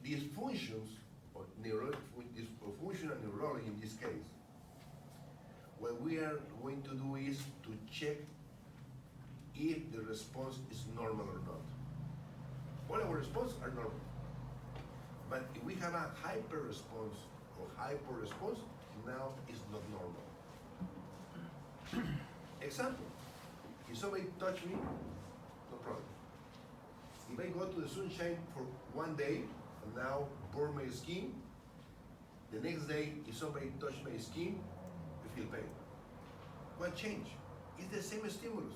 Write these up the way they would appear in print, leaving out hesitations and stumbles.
these functions, or functional neurology in this case, what we are going to do is to check if the response is normal or not. All our responses are normal. But if we have a hyper response or hyper response, now it's not normal. Example, if somebody touch me, no problem. If I go to the sunshine for one day and now burn my skin, the next day if somebody touch my skin, I feel pain. What changed? It's the same stimulus,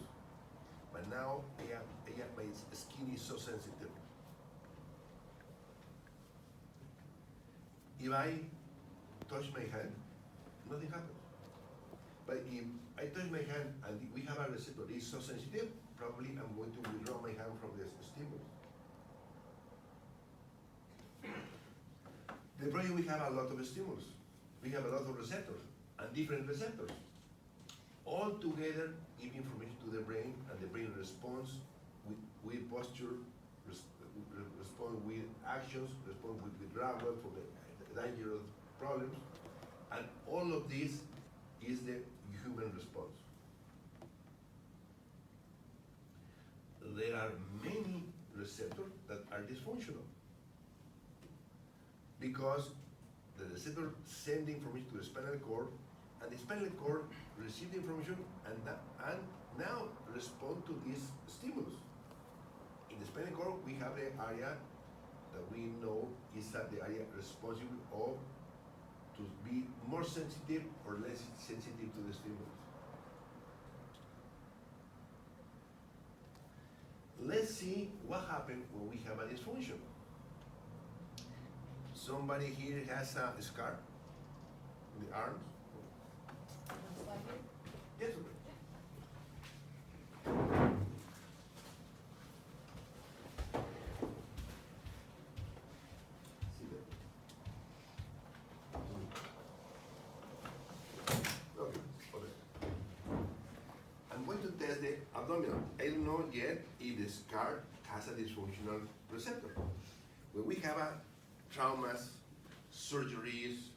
but now my skin is so sensitive. If I touch my hand, nothing happens. But if I touch my hand and we have a receptor that is so sensitive, probably I'm going to withdraw my hand from the stimulus. The brain, we have a lot of stimulus. We have a lot of receptors and different receptors. All together give information to the brain, and the brain responds with posture, respond with actions, respond with withdrawal for the dangerous problems, and all of this is the human response. There are many receptors that are dysfunctional because the receptor sends information to the spinal cord, and the spinal cord receives the information and now respond to this stimulus. In the spinal cord, we have the area that we know is that the area responsible of to be more sensitive or less sensitive to the stimulus. Let's see what happens when we have a dysfunction. Somebody here has a scar in the arms. Yes, okay. See that? Okay. I'm going to test the abdominal. I don't know yet if the scar has a dysfunctional receptor. When we have traumas, surgeries,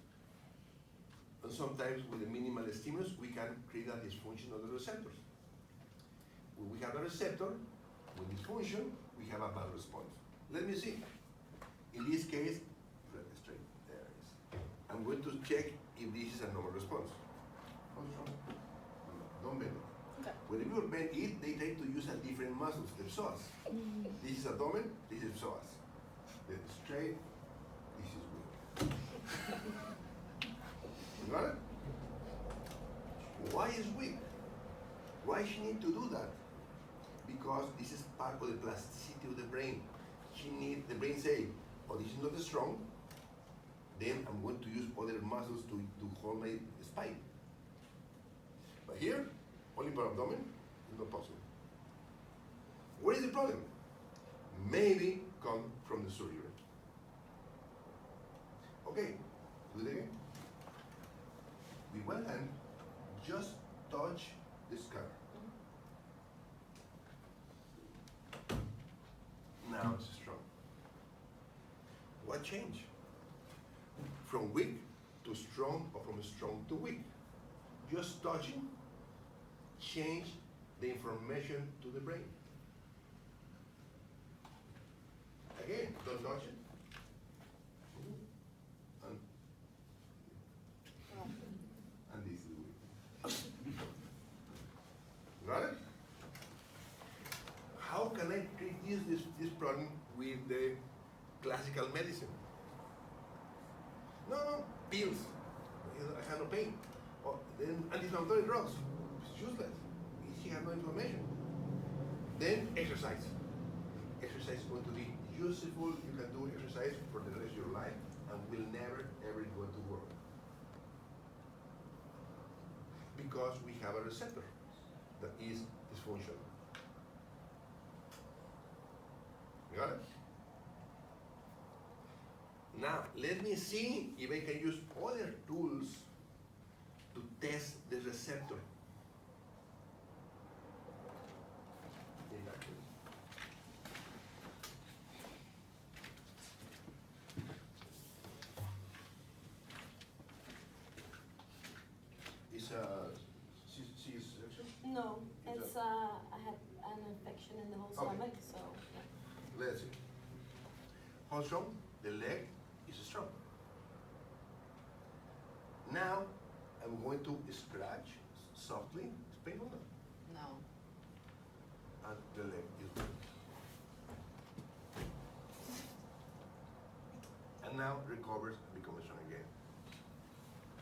and sometimes with a minimal stimulus, we can create a dysfunction of the receptors. When we have a receptor, with dysfunction, we have a bad response. Let me see. In this case, straight, there it is. I'm going to check if this is a normal response. What's wrong? Don't bend it. Okay. When people bend it, they try to use a different muscles, the psoas. This is abdomen, this is psoas. Then straight, this is weak. You got it? Why is weak? Why she need to do that? Because this is part of the plasticity of the brain. The brain say, oh, this is not strong, then I'm going to use other muscles to hold my spine. But here, only for abdomen, it's not possible. What is the problem? Maybe come from the surgery. Okay, do it again. With one hand, just touch the scar. Now it's strong. What changed? From weak to strong, or from strong to weak. Just touching changed the information to the brain. Again, don't touch it. And this is weak. Got it? How can I treat this problem with the classical medicine? No, pills. I have no pain. Or then anti-inflammatory drugs. It's useless. She has no inflammation. Then exercise. Exercise is going to be useful. You can do exercise for the rest of your life and will never ever go to work. Because we have a receptor that is dysfunctional. Got it? Now, let me see if I can use other tools to test the receptor. How strong? The leg is strong. Now, I'm going to scratch softly. It's painful now. No. And the leg is weak. And now recovers and becomes strong again.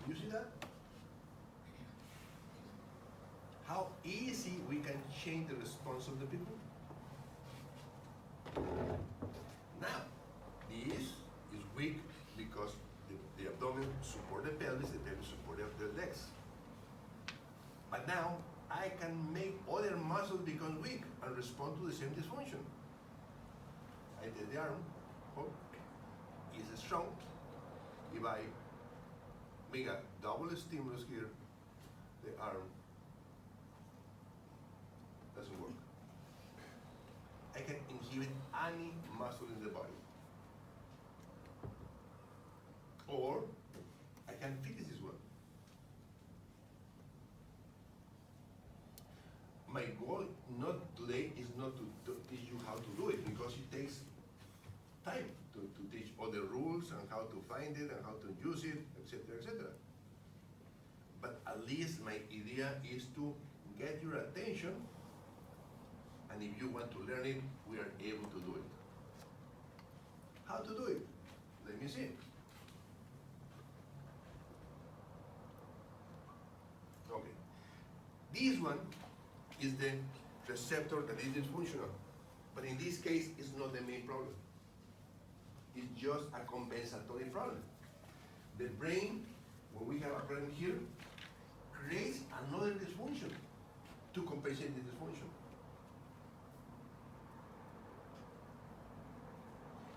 You see that? How easy we can change the response of the people? Now, this is weak because the abdomen support the pelvis support the legs. But now, I can make other muscles become weak and respond to the same dysfunction. I take the arm, is strong. If I make a double stimulus here, the arm doesn't work. I can inhibit any muscle in the body. Or I can fix this one. My goal not today is not to teach you how to do it, because it takes time to teach other rules and how to find it and how to use it, etc., etc. But at least my idea is to get your attention, and if you want to learn it, we are able to do it. How to do it? Let me see. Okay. This one is the receptor that is dysfunctional, but in this case, it's not the main problem. It's just a compensatory problem. The brain, when we have a problem here, creates another dysfunction to compensate the dysfunction.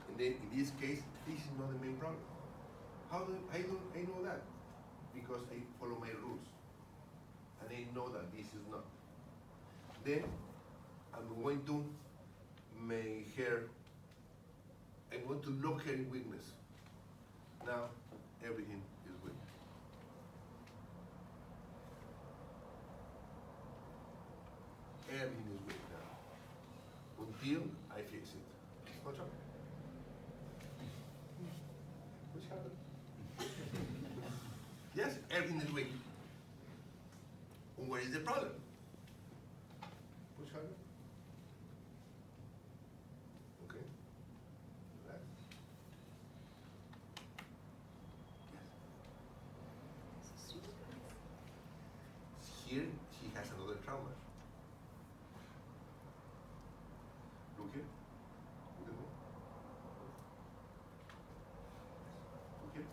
And then in this case, this is not the main problem. How do I know that? Because I follow my rules. And I know that this is not. Then I'm going to make her, I'm going to look her in weakness. Now everything is weak. Everything is weak now. Until I fix it. What's wrong? What's happened? Yes, everything is weak. Where is the problem? What's happening? Okay. Relax. Yes. Here, she has another trauma. Look here. Look at me. Look here.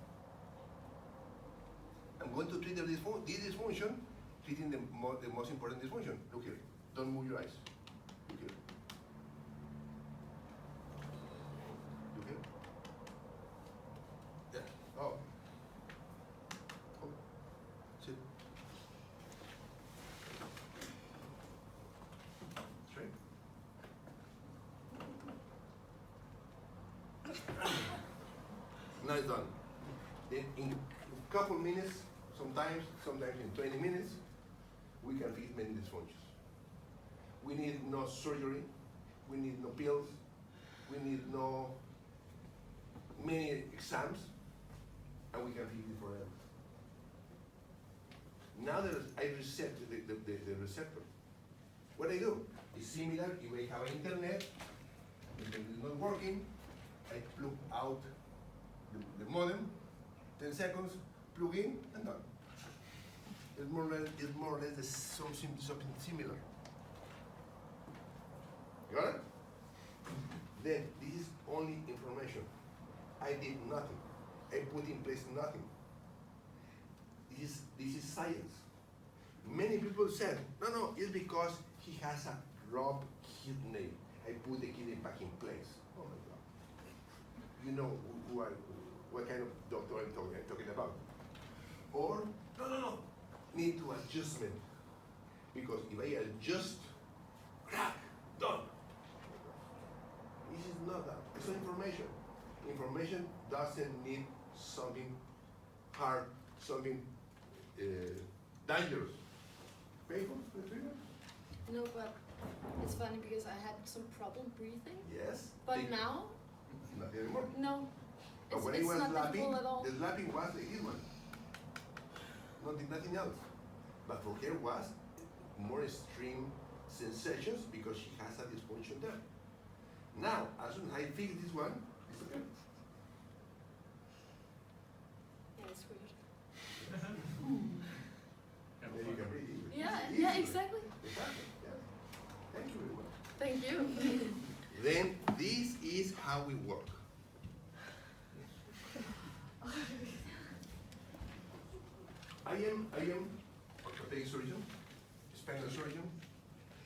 I'm going to treat this dysfunction, treating the most important dysfunction. Look here. Don't move your eyes. Look here. Look here. Yeah. Oh. Oh. Sit. Straight. Now it's done. Then in a couple minutes, sometimes in 20 minutes, we can fix many dysfunctions. We need no surgery, we need no pills, we need no many exams, and we can fix it forever. Now that I reset the receptor, what I do is similar. If I have internet, if it is not working, I plug out the modem, 10 seconds, plug in, and done. It's more or less something similar. Got it? Then this is only information. I did nothing. I put in place nothing. This is science. Many people said, no, it's because he has a robbed kidney. I put the kidney back in place. Oh my God. You know what kind of doctor I'm talking about. Or, no, need to adjustment. Because if I adjust, crack, done. This is not that. It's information. Information doesn't need something hard, something dangerous. Painful? No, but it's funny because I had some problem breathing. Yes. But now, not anymore. No. But when It's he was not slapping, difficult at all. the slapping was like this one. Nothing else. But for her was more extreme sensations because she has a dysfunction there. Now, as soon as I fix this one, it's okay. Yeah, it's weird. Then you can breathe easily. Yeah, Easily. yeah, exactly. Exactly, yeah. Thank you very much. Thank you. Then this is how we work. I am orthopedic surgeon, spinal surgeon,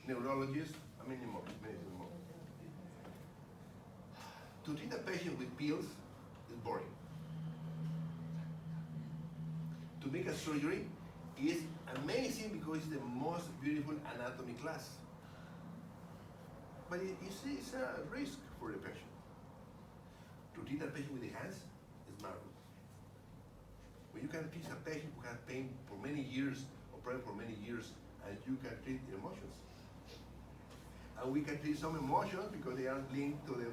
neurologist, many more. To treat a patient with pills is boring. To make a surgery is amazing because it's the most beautiful anatomy class. But it's a risk for the patient. To treat a patient with the hands is marvelous. When you can treat a patient who has pain for many years, or problem for many years, and you can treat the emotions. And we can treat some emotions because they are linked to the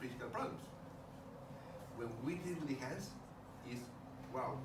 physical problems. When we treat with the hands, it's wow.